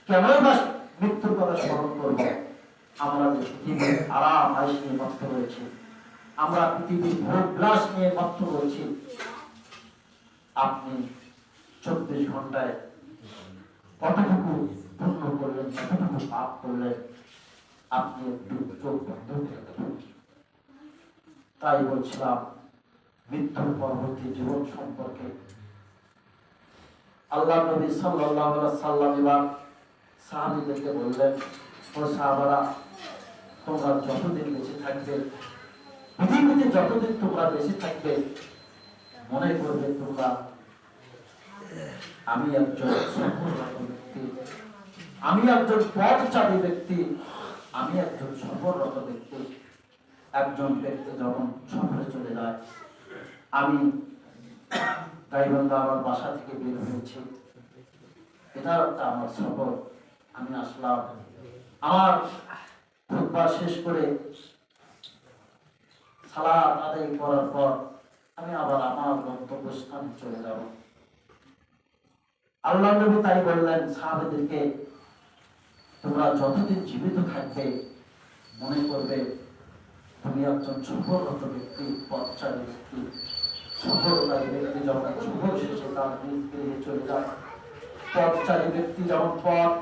কেনই বা মৃত্যুর কথা স্মরণ করবো? আমরা যে পৃথিবীর আরাম আয়েশ নিয়ে মত্ত রয়েছি, আমরা পৃথিবীর ভোগ বিলাস নিয়ে মত্ত রয়েছি। আপনি 24 ঘন্টায় কতটুকু পূর্ণ করলেন, কতটুকু পাপ করলেন, আপনি একটু চোখ বন্ধ করে দেখুন। তাই বলছিলাম মৃত্যুর পরবর্তী জীবন সম্পর্কে আল্লাহ নবী সাল্লাল্লাহু আলাইহি সাল্লাম এবার সাহাবীদেরকে বললেন, ও সাহাবারা, তোমরা যতদিন বেঁচে থাকবে, পৃথিবীতে যতদিন তোমরা বেঁচে থাকবে, মনে করবে তোমরা আমি একজন সফলরত ব্যক্তি, আমি একজন পথচারী ব্যক্তি, আমি একজন সফলরত ব্যক্তি। একজন ব্যক্তি যখন সফরে চলে যায়, আমি গাইবান্ধা আমার বাসা থেকে বের হয়েছি, এটা একটা আমার সফর। আমি আসলাম, আমার খুতবা শেষ করে সালাত আদায় করার পর আমি আবার আমার গন্তব্যস্থানে চলে যাব। আল্লাহ নবী তাই বললেন সাহাবাদেরকে, তোমরা যতদিন জীবিত থাকবে, মনে করবে তুমি একজন সফলরত ব্যক্তি, পথচারী ব্যক্তি। সফলকারী ব্যক্তি যখন সফর শেষে তার নিজ গৃহে চলে যায়, পথচারী ব্যক্তি যখন পথ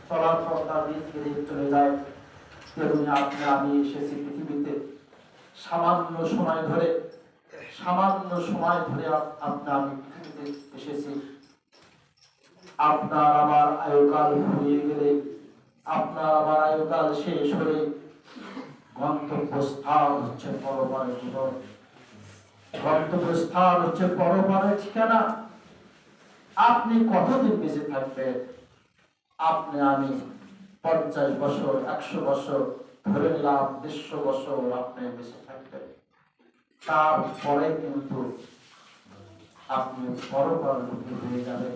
চলার পর তার নিজ গৃহে চলে যায়, তেমনি আপনি আমি এসেছি পৃথিবীতে সামান্য সময় ধরে আপনি আমি পৃথিবীতে এসেছি। আপনার আমার আয়ুকাল ফুরিয়ে গেলে, আপনার আমার আয়ুকাল শেষ হলে গন্তব্যস্থান হচ্ছে পরপারের জীবন, গন্তব্যস্থান হচ্ছে পরপারের ঠিকানা। আপনি কতদিন বেঁচে থাকবেন? আপনি আমি 50 বছর, 100 বছর, ধরে নিলাম 150 বছর আপনি বেঁচে থাকবেন। তারপরে কিন্তু আপনি পরপারমুখী হয়ে যাবেন।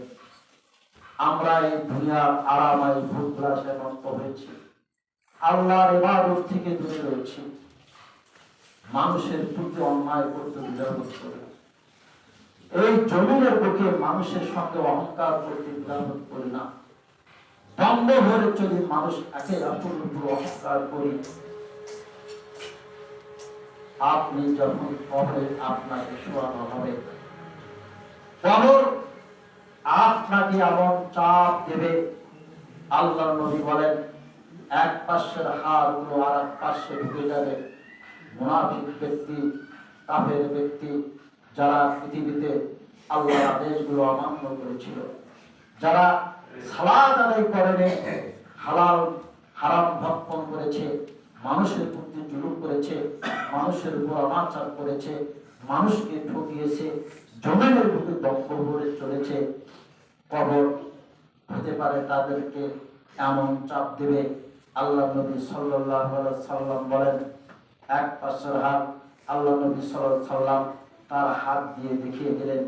আমরা এই দুনিয়ার আরামাই ভোগ বিলাসে মত্ত হয়েছি, আল্লাহর ইবাদত থেকে দূরে রয়েছি, মানুষের প্রতি অন্যায় করতে দ্বিধাবোধ করি, এই জমিনের বুকে মানুষের সঙ্গে অহংকার করতে দ্বিধাবোধ করি না, দ্বন্দ্ব ভরে চলি, মানুষ একে অপরের উপর অহংকার করি। আপনি যখন কবরে আপনাকে শোয়ানো হবে, কবর আপনাকে এমন চাপ দেবে, আল্লাহ নবী বলেন এক পাশের হাড়গুলো আর এক পাশে ঢুকে যাবে। মুনাফিক ব্যক্তি, কাফের ব্যক্তি, যারা পৃথিবীতে আল্লাহর আদেশগুলো অমান্য করেছিল, যারা সালাত আদায় করেনি, হালাল হারাম ভক্ষণ করেছে, মানুষের প্রতি জুলুম করেছে, মানুষের উপর অনাচার করেছে, মানুষকে ঠকিয়েছে, জমিনের প্রতি দম্ভ করে চলেছে, কবর হতে পারে তাদেরকে এমন চাপ দেবে। আল্লাহ নবী সাল্লাল্লাহু আলাইহি সাল্লাম বলেন, এক পাশের হাত, আল্লাহ নবী সাল্লাল্লাহু আলাইহি সাল্লাম তার হাত দিয়ে দেখিয়ে দিলেন,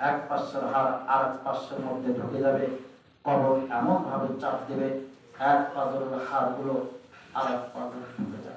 এক পাশের হাত আর এক পাশের মধ্যে ঢুকে যাবে, কবর এমন ভাবে চাপ দেবে, এক পাশের হাড়গুলো আর এক পাশে ঢুকে যাবে।